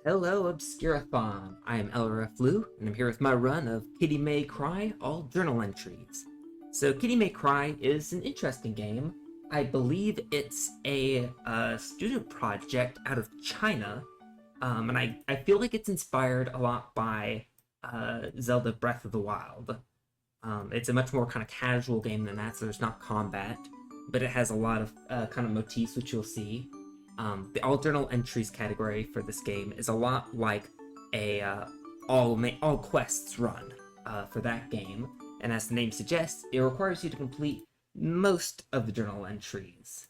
Hello, Obscurathon. I am LRFLEW, and I'm here with my run of Kitty May Cry, all journal entries. So, Kitty May Cry is an interesting game. I believe it's a student project out of China, and I feel like it's inspired a lot by Zelda Breath of the Wild. It's a much more kind of casual game than that, so there's not combat, but it has a lot of kind of motifs, which you'll see. The all journal entries category for this game is a lot like a all quests run for that game, and as the name suggests, it requires you to complete most of the journal entries.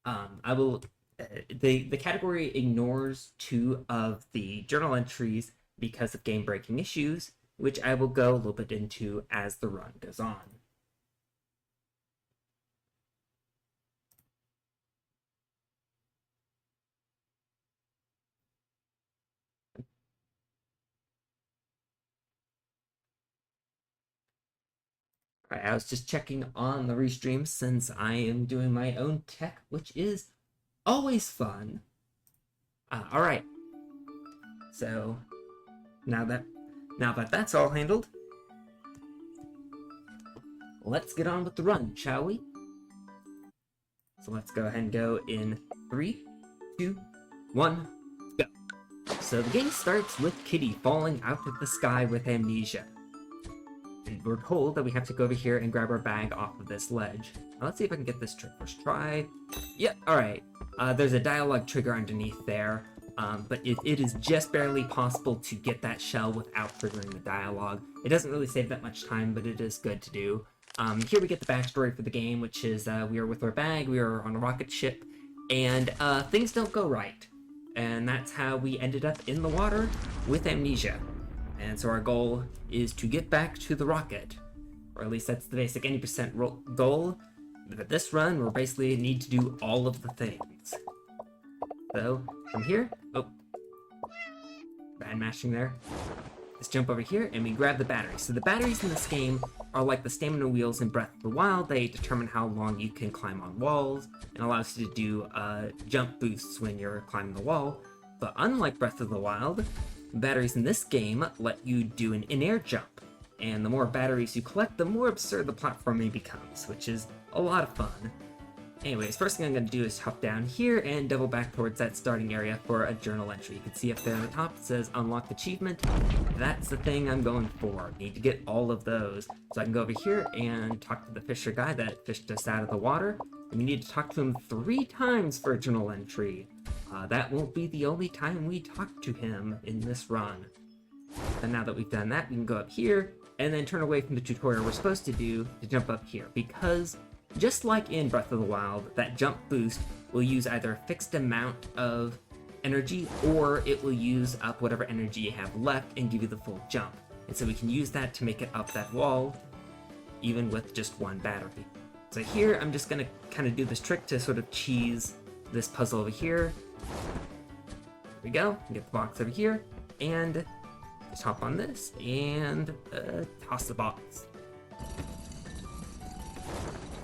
The category ignores two of the journal entries because of game breaking issues, which I will go a little bit into as the run goes on. I was just checking on the restream since I am doing my own tech, which is always fun. All right. So now that that's all handled, let's get on with the run, shall we? So let's go ahead and go in 3, 2, 1, go. So the game starts with Kitty falling out of the sky with amnesia. And we're told that we have to go over here and grab our bag off of this ledge. Now, let's see if I can get this trick first try. Yep, alright. There's a dialogue trigger underneath there, but it is just barely possible to get that shell without triggering the dialogue. It doesn't really save that much time, but it is good to do. Here we get the backstory for the game, which is we are with our bag, we are on a rocket ship, and things don't go right. And that's how we ended up in the water with amnesia. And so our goal is to get back to the rocket, or at least that's the basic 80% goal. But this run, we'll basically need to do all of the things. So, from here, oh, bad mashing there. Let's jump over here and we grab the batteries. So the batteries in this game are like the stamina wheels in Breath of the Wild. They determine how long you can climb on walls and allows you to do jump boosts when you're climbing the wall. But unlike Breath of the Wild, batteries in this game let you do an in-air jump, and the more batteries you collect, the more absurd the platforming becomes, which is a lot of fun. Anyways, first thing I'm going to do is hop down here and double back towards that starting area for a journal entry. You can see up there at the top it says unlocked achievement. That's the thing I'm going for. Need to get all of those. So I can go over here and talk to the fisher guy that fished us out of the water. And we need to talk to him 3 times for a journal entry. That won't be the only time we talk to him in this run. And now that we've done that, we can go up here and then turn away from the tutorial we're supposed to do to jump up here, because just like in Breath of the Wild, that jump boost will use either a fixed amount of energy or it will use up whatever energy you have left and give you the full jump. And so we can use that to make it up that wall, even with just 1 battery. So here, I'm just going to kind of do this trick to sort of cheese this puzzle over here. There we go. Get the box over here, and just hop on this and toss the box.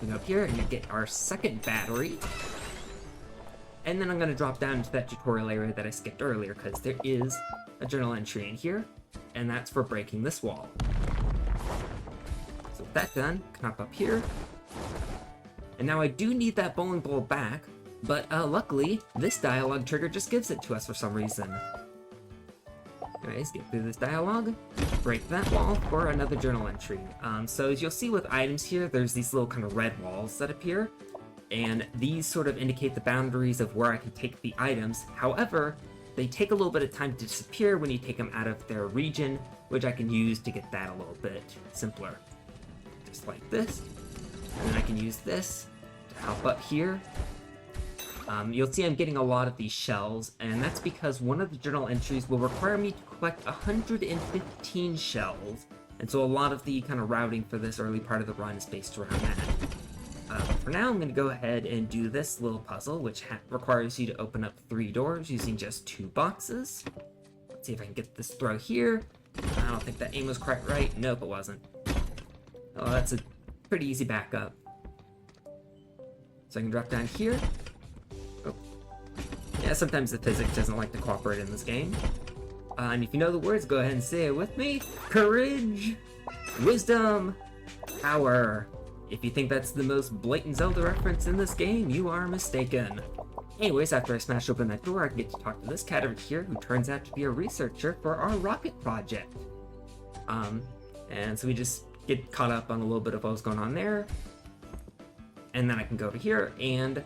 We go up here and you get our second battery, and then I'm going to drop down into that tutorial area that I skipped earlier because there is a journal entry in here, and that's for breaking this wall. So with that done, I can hop up here, and now I do need that bowling ball back. But luckily, this dialogue trigger just gives it to us for some reason. Anyways, get through this dialogue, break that wall for another journal entry. So as you'll see with items here, there's these little kind of red walls that appear, and these sort of indicate the boundaries of where I can take the items. However, they take a little bit of time to disappear when you take them out of their region, which I can use to get that a little bit simpler. Just like this. And then I can use this to hop up here. You'll see I'm getting a lot of these shells, and that's because one of the journal entries will require me to collect 115 shells, and so a lot of the kind of routing for this early part of the run is based around that. For now, I'm going to go ahead and do this little puzzle, which requires you to open up 3 doors using just 2 boxes. Let's see if I can get this throw here. I don't think that aim was quite right. Nope, it wasn't. Oh, that's a pretty easy backup. So I can drop down here. Yeah, sometimes the physics doesn't like to cooperate in this game. And if you know the words, go ahead and say it with me. Courage, wisdom, power. If you think that's the most blatant Zelda reference in this game, you are mistaken. Anyways, after I smash open that door, I get to talk to this cat over here who turns out to be a researcher for our rocket project. And so we just get caught up on a little bit of what was going on there. And then I can go over here and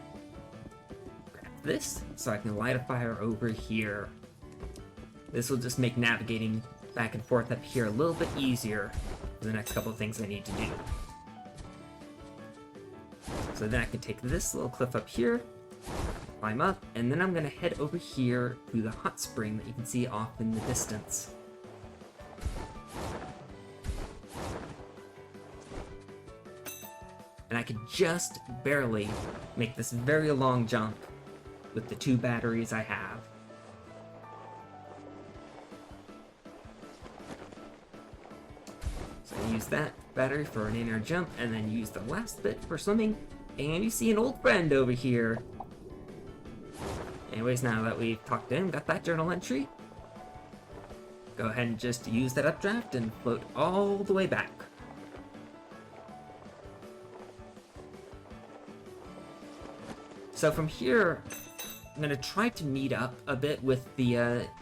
grab this so I can light a fire over here. This will just make navigating back and forth up here a little bit easier for the next couple of things I need to do. So then I can take this little cliff up here, climb up, and then I'm going to head over here to the hot spring that you can see off in the distance. And I could just barely make this very long jump with the 2 batteries I have. So I use that battery for an inner jump, and then use the last bit for swimming, and you see an old friend over here. Anyways, now that we've talked to him, got that journal entry, go ahead and just use that updraft and float all the way back. So from here, I'm going to try to meet up a bit with the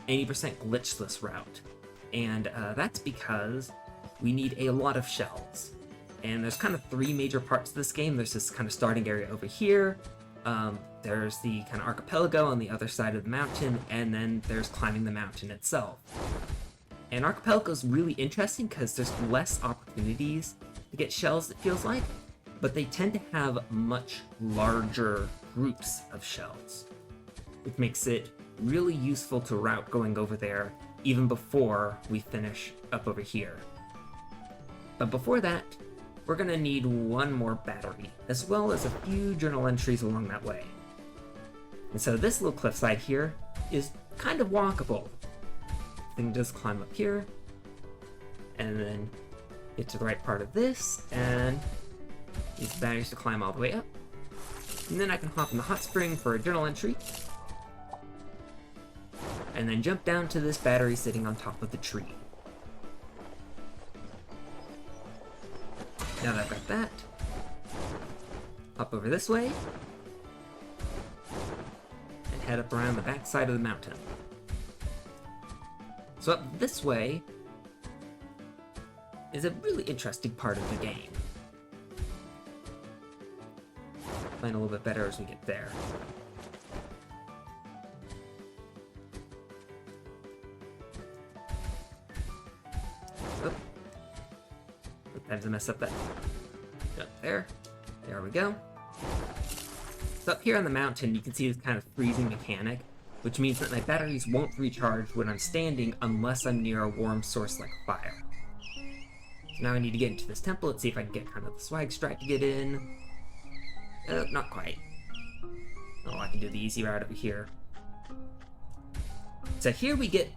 80% glitchless route. And that's because we need a lot of shells. And there's kind of 3 major parts to this game. There's this kind of starting area over here. There's the kind of archipelago on the other side of the mountain. And then there's climbing the mountain itself. And archipelago is really interesting because there's less opportunities to get shells, it feels like. But they tend to have much larger groups of shells, which makes it really useful to route going over there even before we finish up over here. But before that, we're going to need 1 more battery, as well as a few journal entries along that way. And so this little cliffside here is kind of walkable. Then just climb up here, and then get to the right part of this, and use the batteries to climb all the way up. And then I can hop in the hot spring for a journal entry. And then jump down to this battery sitting on top of the tree. Now that I've got that, hop over this way, and head up around the back side of the mountain. So up this way is a really interesting part of the game. Plan a little bit better as we get there. Oh. Sometimes I mess up that. Up there. There we go. So up here on the mountain, you can see this kind of freezing mechanic, which means that my batteries won't recharge when I'm standing unless I'm near a warm source like fire. So now I need to get into this temple. Let's see if I can get kind of the swag strat to get in. Not quite. Oh, I can do the easy route over here. So here we get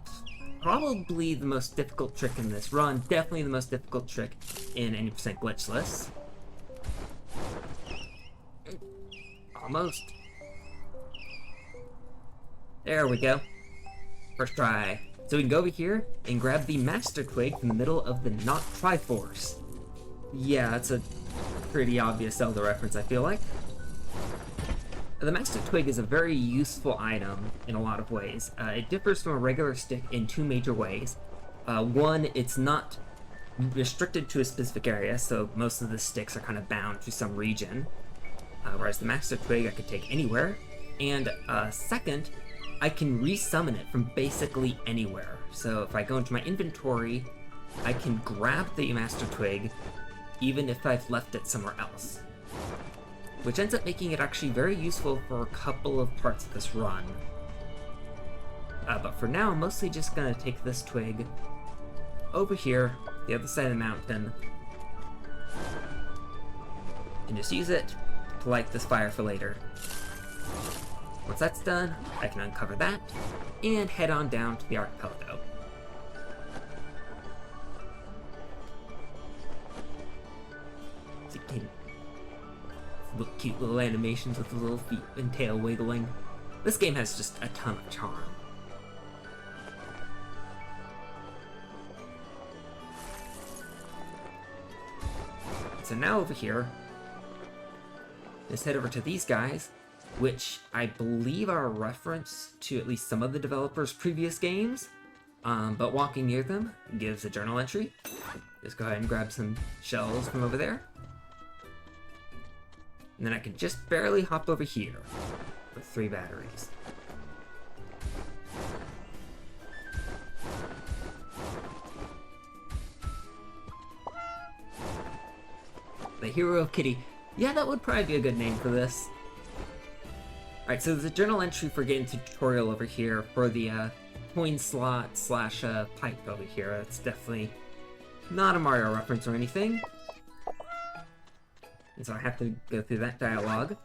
probably the most difficult trick in this run. Definitely the most difficult trick in 80% glitchless. Almost. There we go. First try. So we can go over here and grab the Master Twig from the middle of the Not Triforce. Yeah, that's a pretty obvious Zelda reference, I feel like. The Master Twig is a very useful item in a lot of ways. It differs from a regular stick in 2 major ways. One, it's not restricted to a specific area, so most of the sticks are kind of bound to some region. Whereas the Master Twig I could take anywhere. And second, I can resummon it from basically anywhere. So if I go into my inventory, I can grab the Master Twig even if I've left it somewhere else. Which ends up making it actually very useful for a couple of parts of this run. But for now, I'm mostly just gonna take this twig over here, the other side of the mountain, and just use it to light this fire for later. Once that's done, I can uncover that, and head on down to the archipelago. Cute little animations with the little feet and tail wiggling. This game has just a ton of charm. so now over here, let's head over to these guys, which I believe are a reference to at least some of the developers' previous games. But walking near them gives a journal entry. Just go ahead and grab some shells from over there. And then I can just barely hop over here with 3 batteries. The Hero of Kitty. Yeah, that would probably be a good name for this. Alright, so there's a journal entry for getting to tutorial over here for the coin slot slash pipe over here. It's definitely not a Mario reference or anything. And so I have to go through that dialogue.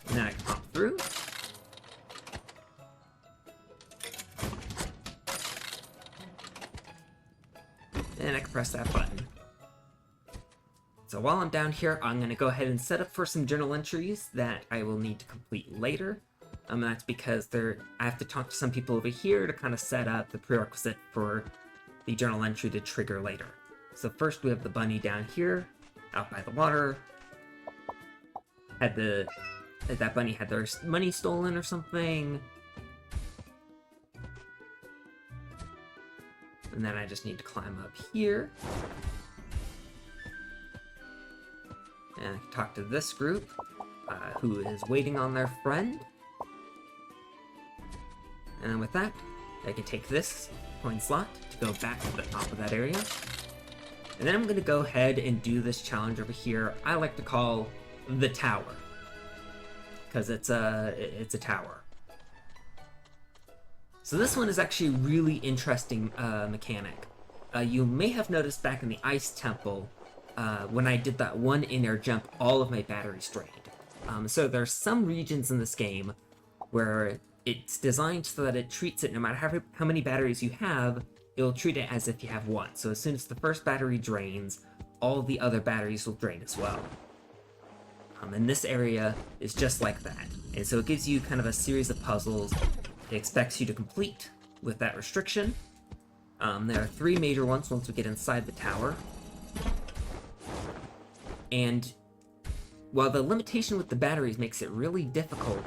And then I can hop through. And I can press that button. So while I'm down here, I'm going to go ahead and set up for some journal entries that I will need to complete later. That's because I have to talk to some people over here to kind of set up the prerequisite for the journal entry to trigger later. So first we have the bunny down here, out by the water. That bunny had their money stolen or something. And then I just need to climb up here. And I can talk to this group, who is waiting on their friend. And with that, I can take this coin slot to go back to the top of that area. And then I'm going to go ahead and do this challenge over here I like to call the tower. Because it's a tower. So this one is actually a really interesting mechanic. You may have noticed back in the Ice Temple, when I did that one in-air jump, all of my batteries drained. So there are some regions in this game where it's designed so that it treats it, no matter how many batteries you have, it'll treat it as if you have one. So as soon as the first battery drains, all the other batteries will drain as well. And this area is just like that. And so it gives you kind of a series of puzzles it expects you to complete with that restriction. There are 3 major ones once we get inside the tower. And while the limitation with the batteries makes it really difficult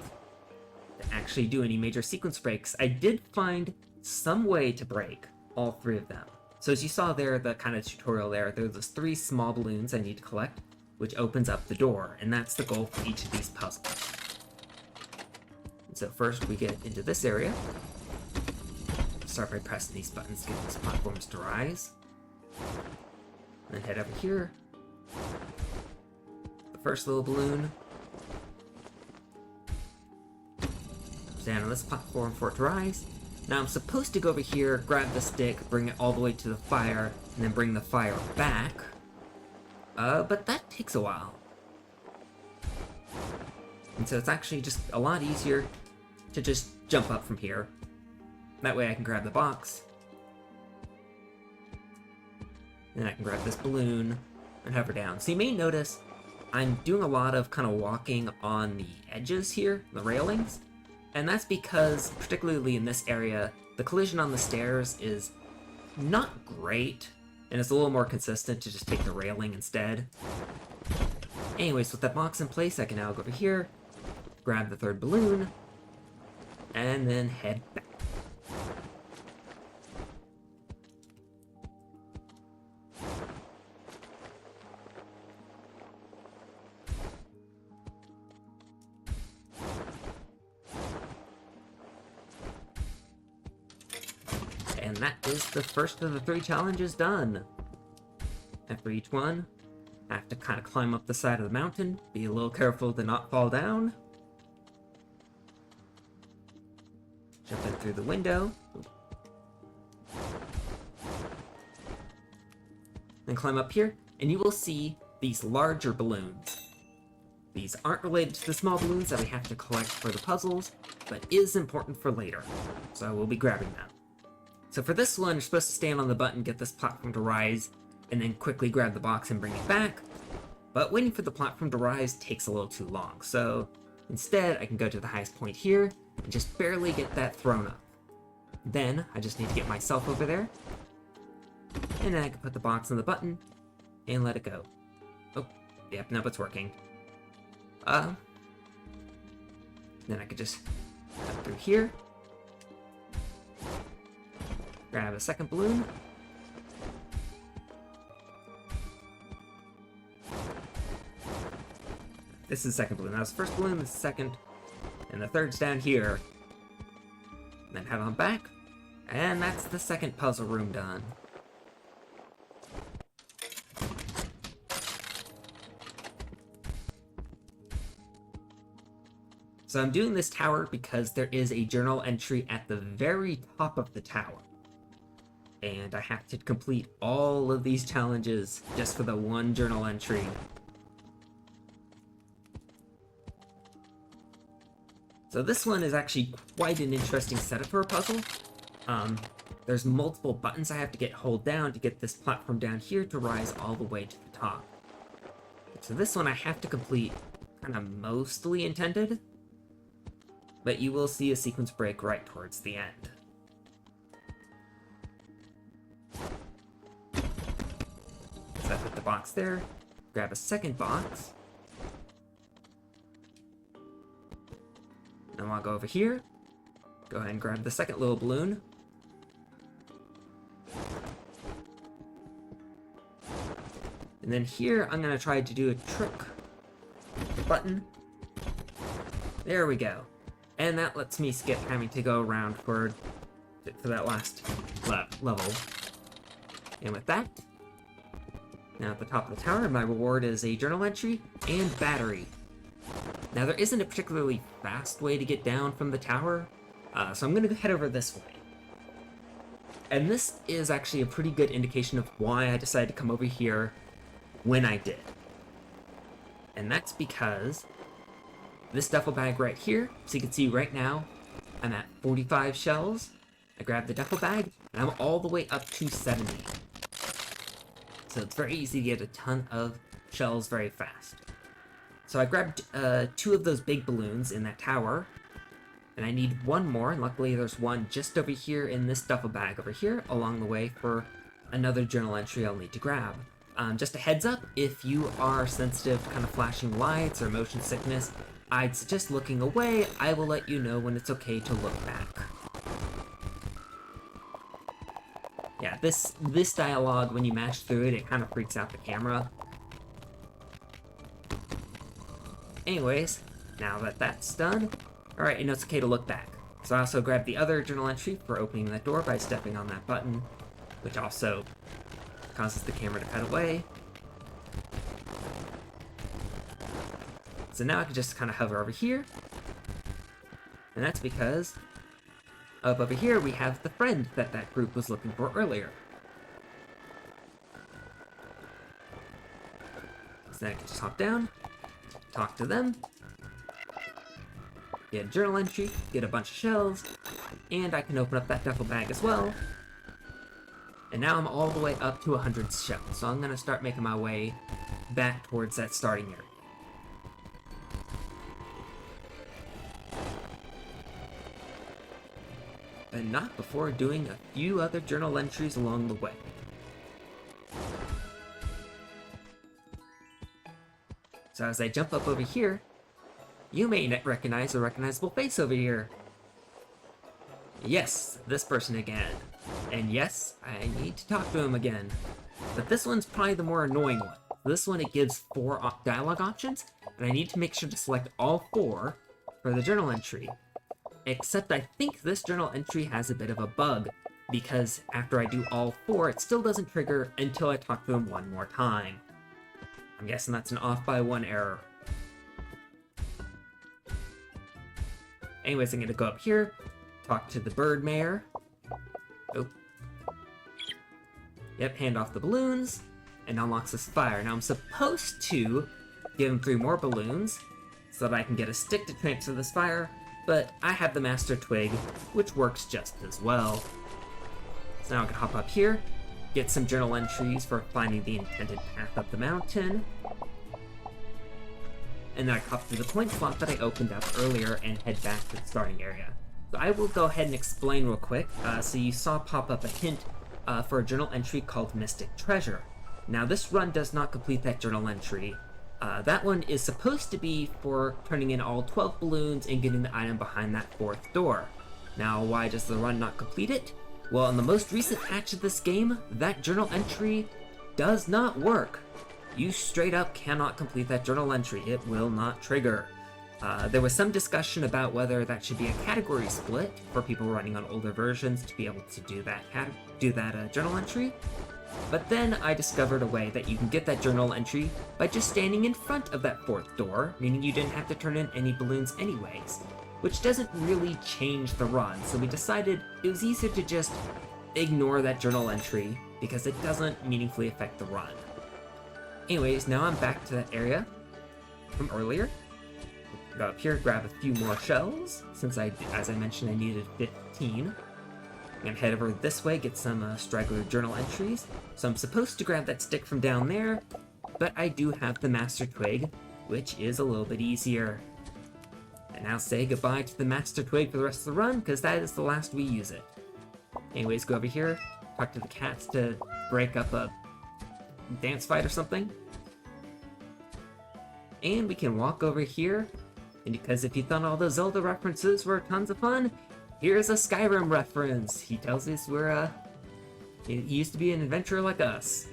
to actually do any major sequence breaks, I did find some way to break all 3 of them. So as you saw there, the kind of tutorial there's those 3 small balloons I need to collect, which opens up the door, and that's the goal for each of these puzzles. And so first we get into this area. Start by pressing these buttons to get these platforms to rise. And then head over here. The first little balloon. Stand on this platform for it to rise. Now I'm supposed to go over here, grab the stick, bring it all the way to the fire, and then bring the fire back. But that takes a while. And so it's actually just a lot easier to just jump up from here. That way I can grab the box. Then I can grab this balloon and hover down. So you may notice I'm doing a lot of kind of walking on the edges here, the railings. And that's because, particularly in this area, the collision on the stairs is not great, and it's a little more consistent to just take the railing instead. Anyways, with that box in place, I can now go over here, grab the 3rd balloon, and then head back. And that is the first of the 3 challenges done. After each one, I have to kind of climb up the side of the mountain, be a little careful to not fall down. Jump in through the window. Then climb up here, and you will see these larger balloons. These aren't related to the small balloons that we have to collect for the puzzles, but is important for later, so we'll be grabbing them. So for this one, you're supposed to stand on the button, get this platform to rise, and then quickly grab the box and bring it back. But waiting for the platform to rise takes a little too long, so instead I can go to the highest point here and just barely get that thrown up. Then I just need to get myself over there, and then I can put the box on the button and let it go. Yep, nope, it's working. Then I could just cut through here. Grab a second balloon. This is the second balloon. That was the first balloon, the second, and the third's down here. And then head on back, and that's the second puzzle room done. So I'm doing this tower because there is a journal entry at the very top of the tower. And I have to complete all of these challenges just for the one journal entry. So this one is actually quite an interesting setup for a puzzle. There's multiple buttons I have to hold down to get this platform down here to rise all the way to the top. So this one I have to complete kind of mostly intended, but you will see a sequence break right towards the end. So I put the box there, grab a second box, and I'll go over here, go ahead and grab the second little balloon, and then here I'm going to try to do a trick button. There we go. And that lets me skip having to go around for that last level. And with that, now at the top of the tower, my reward is a journal entry and battery. Now there isn't a particularly fast way to get down from the tower, so I'm going to head over this way. And this is actually a pretty good indication of why I decided to come over here when I did. And that's because this duffel bag right here, so you can see right now, I'm at 45 shells. I grab the duffel bag, and I'm all the way up to 70. So it's very easy to get a ton of shells very fast. So I grabbed 2 of those big balloons in that tower, and I need one more, and luckily there's one just over here in this duffel bag over here, along the way for another journal entry I'll need to grab. Just a heads up, if you are sensitive to kind of flashing lights or motion sickness, I'd suggest looking away. I will let you know when it's okay to look back. Yeah, this dialogue, when you mash through it, it kind of freaks out the camera. Anyways, now that that's done, alright, you know it's okay to look back. So I also grabbed the other journal entry for opening that door by stepping on that button, which also causes the camera to cut away. So now I can just kind of hover over here, and that's because up over here we have the friend that group was looking for earlier. So now I can just hop down, talk to them, get a journal entry, get a bunch of shells, and I can open up that duffel bag as well. And now I'm all the way up to 100 shells, so I'm going to start making my way back towards that starting area. And not before doing a few other journal entries along the way. So as I jump up over here, you may recognize a recognizable face over here. Yes, this person again. And yes, I need to talk to him again. But this one's probably the more annoying one. This one, it gives 4 dialogue options, and I need to make sure to select all 4 for the journal entry. Except I think this journal entry has a bit of a bug, because after I do all 4, it still doesn't trigger until I talk to him one more time. I'm guessing that's an off by 1 error. Anyways, I'm gonna go up here, talk to the bird mayor. Oh. Yep, hand off the balloons, and unlocks this fire. Now I'm supposed to give him 3 more balloons, so that I can get a stick to transfer this fire, but I have the Master Twig, which works just as well. So now I can hop up here, get some journal entries for finding the intended path up the mountain, and then I hop through the point slot that I opened up earlier and head back to the starting area. So I will go ahead and explain real quick. So you saw pop up a hint for a journal entry called Mystic Treasure. Now this run does not complete that journal entry. That one is supposed to be for turning in all 12 balloons and getting the item behind that 4th door. Now, why does the run not complete it? Well, in the most recent patch of this game, that journal entry does not work. You straight up cannot complete that journal entry. It will not trigger. There was some discussion about whether that should be a category split for people running on older versions to be able to do that journal entry. But then I discovered a way that you can get that journal entry by just standing in front of that 4th door, meaning you didn't have to turn in any balloons anyways, which doesn't really change the run, so we decided it was easier to just ignore that journal entry because it doesn't meaningfully affect the run. Anyways, now I'm back to that area from earlier. Go up here, grab a few more shells, since as I mentioned, I needed 15. I'm gonna head over this way, get some straggler journal entries. So I'm supposed to grab that stick from down there, but I do have the master twig, which is a little bit easier. And now say goodbye to the master twig for the rest of the run, because that is the last we use it. Anyways, go over here, talk to the cats to break up a dance fight or something. And we can walk over here, and because if you thought all the Zelda references were tons of fun, here's a Skyrim reference. He tells us he used to be an adventurer like us.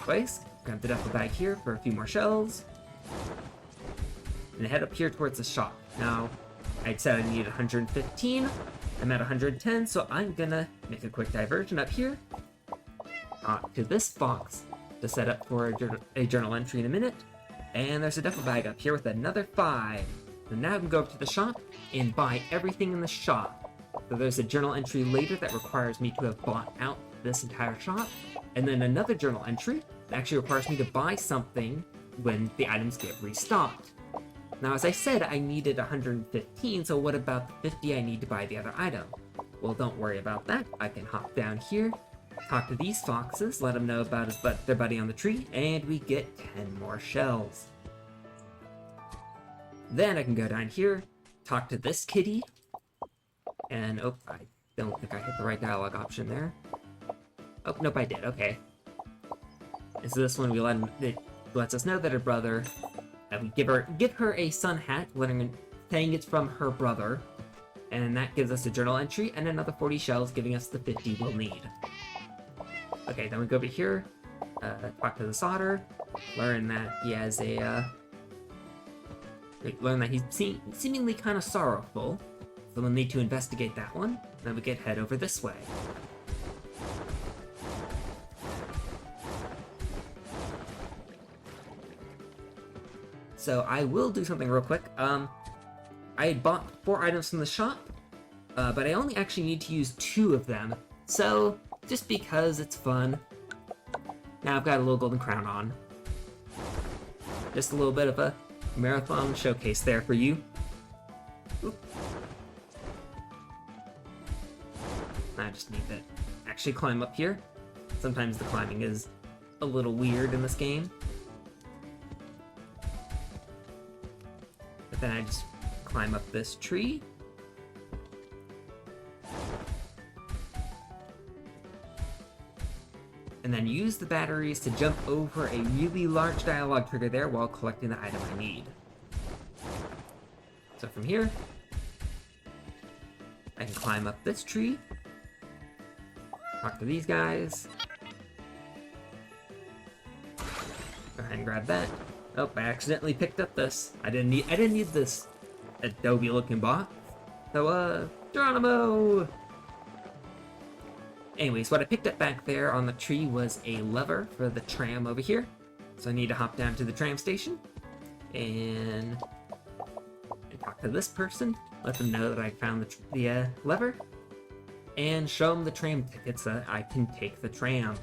Anyways, grab the duffel bag here for a few more shells, and head up here towards the shop. Now, I said I needed 115. I'm at 110, so I'm gonna make a quick diversion up here to this box to set up for a journal entry in a minute. And there's a duffel bag up here with another 5. So now I can go up to the shop and buy everything in the shop. So there's a journal entry later that requires me to have bought out this entire shop, and then another journal entry that actually requires me to buy something when the items get restocked. Now, as I said, I needed 115, so what about the 50 I need to buy the other item? Well, don't worry about that. I can hop down here, talk to these foxes, let them know about their buddy on the tree, and we get 10 more shells. Then I can go down here, talk to this kitty, and oh, I don't think I hit the right dialogue option there. Oh, nope, I did, okay. And so this one, it lets us know that her brother, we give her a sun hat, saying it's from her brother, and that gives us a journal entry and another 40 shells, giving us the 50 we'll need. Okay, then we go over here, talk to the solder, learn that he has learn that he's seemingly kind of sorrowful, so we'll need to investigate that one. Then we can head over this way. So I will do something real quick. I had bought 4 items from the shop, but I only actually need to use 2 of them. So just because it's fun. Now I've got a little golden crown on. Just a little bit of a marathon showcase there for you. Oop. I just need to actually climb up here. Sometimes the climbing is a little weird in this game. But then I just climb up this tree. And then use the batteries to jump over a really large dialogue trigger there while collecting the item I need. So from here, I can climb up this tree, talk to these guys, go ahead and grab that. Oh, I accidentally picked up this. I didn't need this Adobe looking box. So Geronimo! Anyways, what I picked up back there on the tree was a lever for the tram over here. So I need to hop down to the tram station and talk to this person, let them know that I found the lever, and show them the tram ticket so that I can take the tram.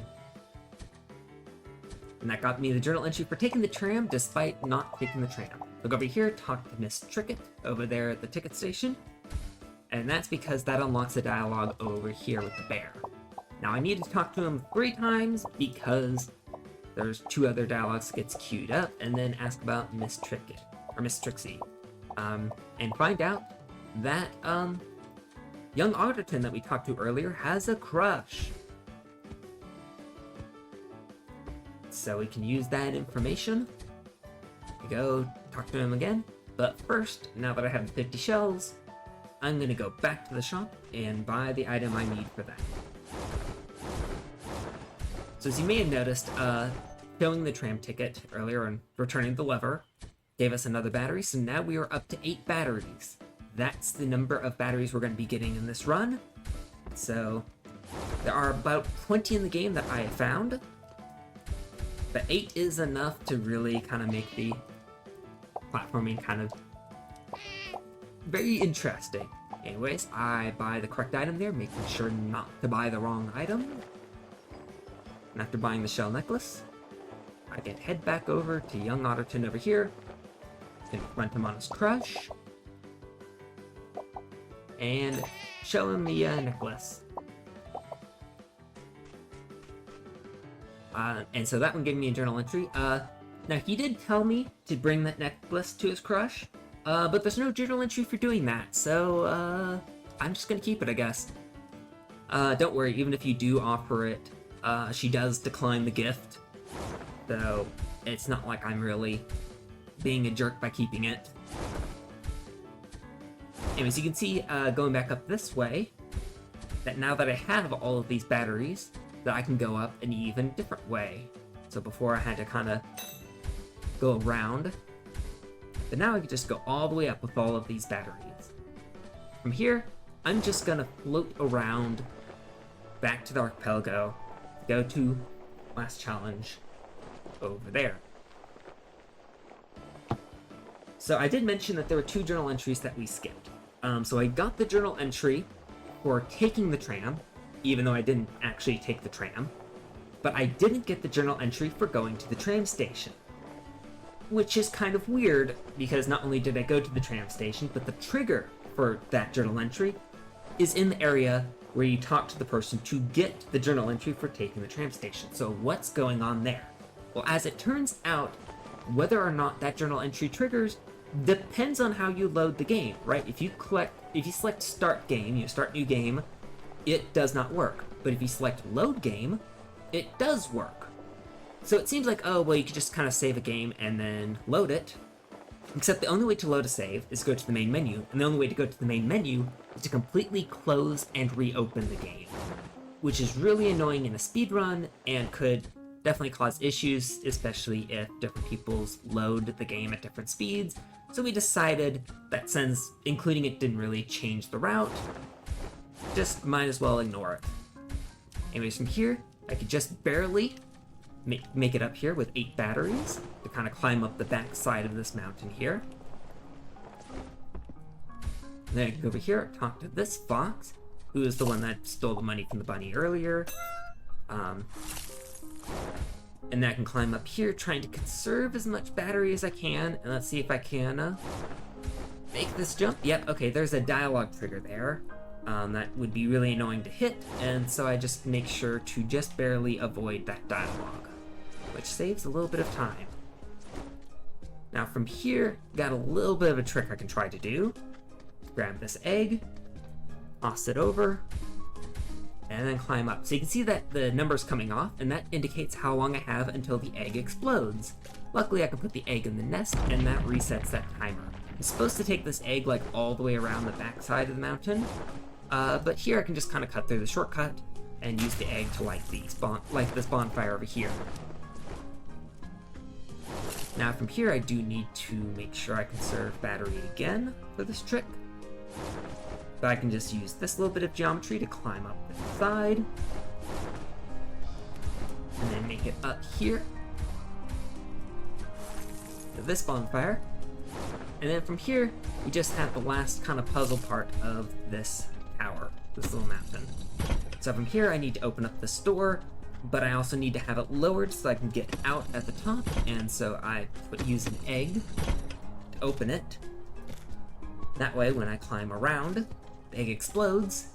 And that got me the journal entry for taking the tram despite not taking the tram. Look over here, talk to Miss Trickett over there at the ticket station, and that's because that unlocks a dialogue over here with the bear. Now I need to talk to him 3 times because there's 2 other dialogues that gets queued up, and then ask about Miss Trickett, or Miss Trixie. And find out that, young Auditon that we talked to earlier has a crush. So we can use that information go talk to him again. But first, now that I have the 50 shells, I'm gonna go back to the shop and buy the item I need for that. So as you may have noticed, filling the tram ticket earlier and returning the lever gave us another battery, so now we are up to 8 batteries. That's the number of batteries we're going to be getting in this run. So there are about 20 in the game that I have found, but 8 is enough to really kind of make the platforming kind of very interesting. Anyways, I buy the correct item there, making sure not to buy the wrong item. And after buying the shell necklace, I can head back over to young Otterton over here, confront him on his crush, and show him the necklace. And so that one gave me a journal entry. Now he did tell me to bring that necklace to his crush, but there's no journal entry for doing that, so I'm just gonna keep it, I guess. Don't worry, even if you do offer it, she does decline the gift, so it's not like I'm really being a jerk by keeping it. Anyways, you can see, going back up this way, that now that I have all of these batteries, that I can go up an even different way. So before I had to kind of go around, but now I can just go all the way up with all of these batteries. From here, I'm just gonna float around back to the archipelago, go to last challenge over there. So I did mention that there were 2 journal entries that we skipped. So I got the journal entry for taking the tram, even though I didn't actually take the tram, but I didn't get the journal entry for going to the tram station. Which is kind of weird, because not only did I go to the tram station, but the trigger for that journal entry is in the area where you talk to the person to get the journal entry for taking the tram station. So what's going on there? Well, as it turns out, whether or not that journal entry triggers depends on how you load the game, right? If you select start game, start new game, it does not work. But if you select load game, it does work. So it seems like, oh, well, you could just kind of save a game and then load it. Except the only way to load a save is to go to the main menu, and the only way to go to the main menu is to completely close and reopen the game, which is really annoying in a speedrun and could definitely cause issues, especially if different people's load the game at different speeds. So we decided that since including it didn't really change the route, just might as well ignore it. Anyways, from here, I could just barely make it up here with 8 batteries to kind of climb up the back side of this mountain here. Then I can go over here, talk to this fox, who is the one that stole the money from the bunny earlier. And then I can climb up here, trying to conserve as much battery as I can. And let's see if I can make this jump. Yep, okay, there's a dialogue trigger there. That would be really annoying to hit, and so I just make sure to just barely avoid that dialogue, which saves a little bit of time. Now from here, got a little bit of a trick I can try to do. Grab this egg, toss it over, and then climb up. So you can see that the number's coming off, and that indicates how long I have until the egg explodes. Luckily, I can put the egg in the nest, and that resets that timer. I'm supposed to take this egg like all the way around the back side of the mountain, but here I can just kind of cut through the shortcut and use the egg to light this bonfire over here. Now from here, I do need to make sure I conserve battery again for this trick. But I can just use this little bit of geometry to climb up the side, and then make it up here to this bonfire. And then from here, we just have the last kind of puzzle part of this tower, this little mountain. So from here, I need to open up this door, but I also need to have it lowered so I can get out at the top, and so I use an egg to open it. That way, when I climb around, the egg explodes,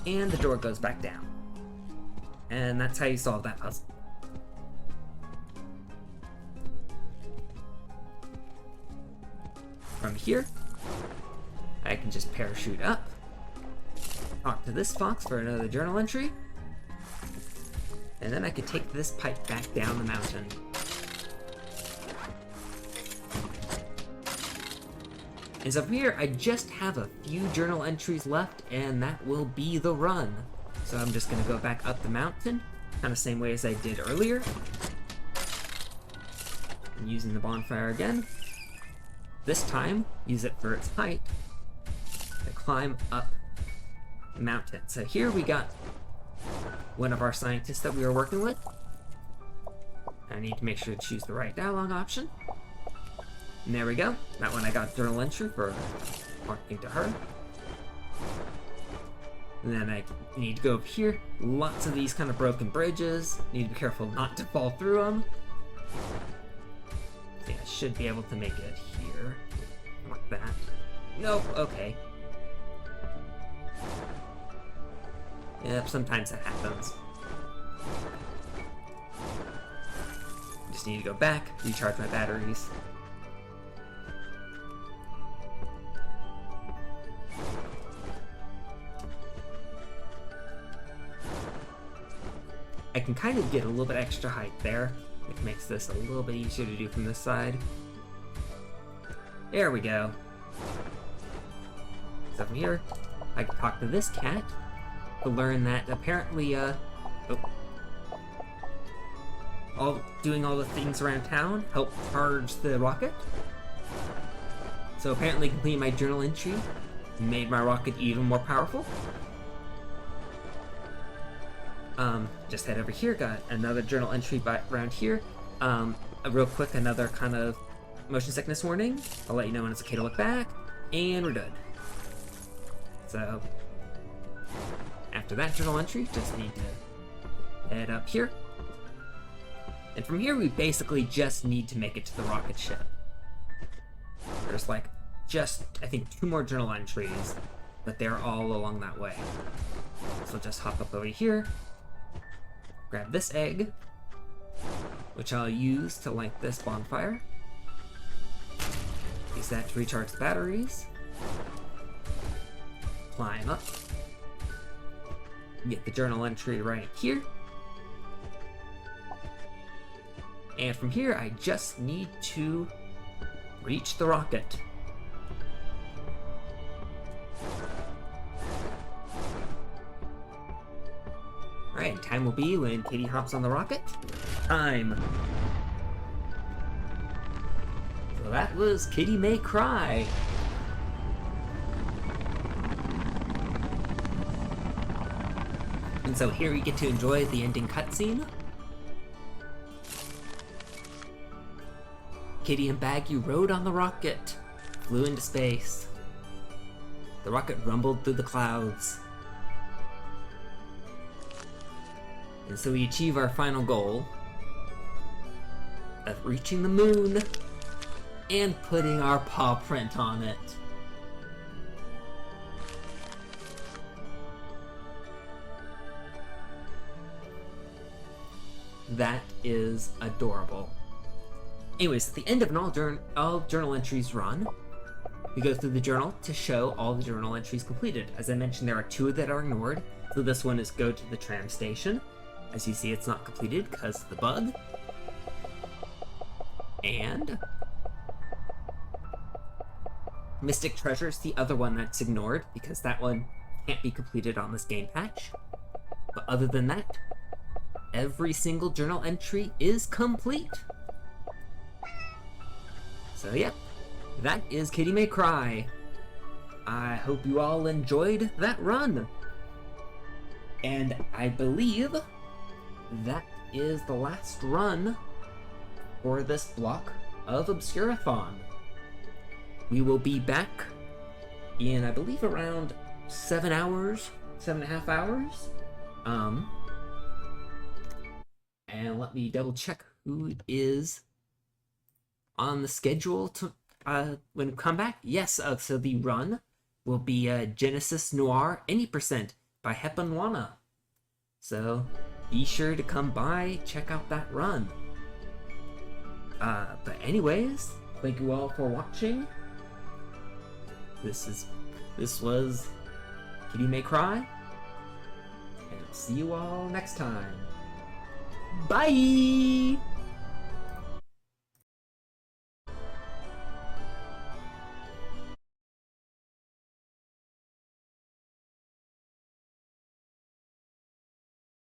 and the door goes back down. And that's how you solve that puzzle. From here, I can just parachute up, talk to this fox for another journal entry, and then I could take this pipe back down the mountain. And so from here, I just have a few journal entries left, and that will be the run. So I'm just gonna go back up the mountain, kind of same way as I did earlier. And using the bonfire again. This time, use it for its height to climb up the mountain. So here we got one of our scientists that we were working with. I need to make sure to choose the right dialogue option. And there we go. That one I got journal entry for marketing to her. And then I need to go over here. Lots of these kind of broken bridges. Need to be careful not to fall through them. Yeah, I should be able to make it here. Like that. Nope, okay. Yep, sometimes that happens. Just need to go back, recharge my batteries. I can kind of get a little bit extra height there, which makes this a little bit easier to do from this side. There we go. So from here, I can talk to this cat to learn that apparently, doing all the things around town help charge the rocket. So apparently completing my journal entry made my rocket even more powerful. Just head over here, got another journal entry around here. Real quick, another kind of motion sickness warning. I'll let you know when it's okay to look back, and we're good. So, after that journal entry, just need to head up here. And from here, we basically just need to make it to the rocket ship. There's like, I think 2 more journal entries, but they're all along that way. So just hop up over here, grab this egg, which I'll use to light this bonfire. Use that to recharge the batteries. Climb up. Get the journal entry right here. And from here, I just need to reach the rocket. Alright, time will be when Kitty hops on the rocket. Time! So that was Kitty May Cry. And so here we get to enjoy the ending cutscene. Kitty and Baggy rode on the rocket, flew into space. The rocket rumbled through the clouds. And so we achieve our final goal of reaching the moon and putting our paw print on it. That is adorable. Anyways, at the end of an all journal entries run, we go through the journal to show all the journal entries completed. As I mentioned, there are 2 that are ignored. So this one is go to the tram station. As you see, it's not completed because of the bug. And Mystic Treasure is the other one that's ignored because that one can't be completed on this game patch. But other than that, every single journal entry is complete. So yeah, that is Kitty May Cry. I hope you all enjoyed that run. And I believe that is the last run for this block of Obscurathon. We will be back in, I believe, around 7 hours, 7.5 hours. And let me double check who is on the schedule to when we come back. Yes, so the run will be Genesis Noir Any % by Hepanwana. So be sure to come by, check out that run. But anyways, thank you all for watching. This was Kitty May Cry, and I'll see you all next time. Bye!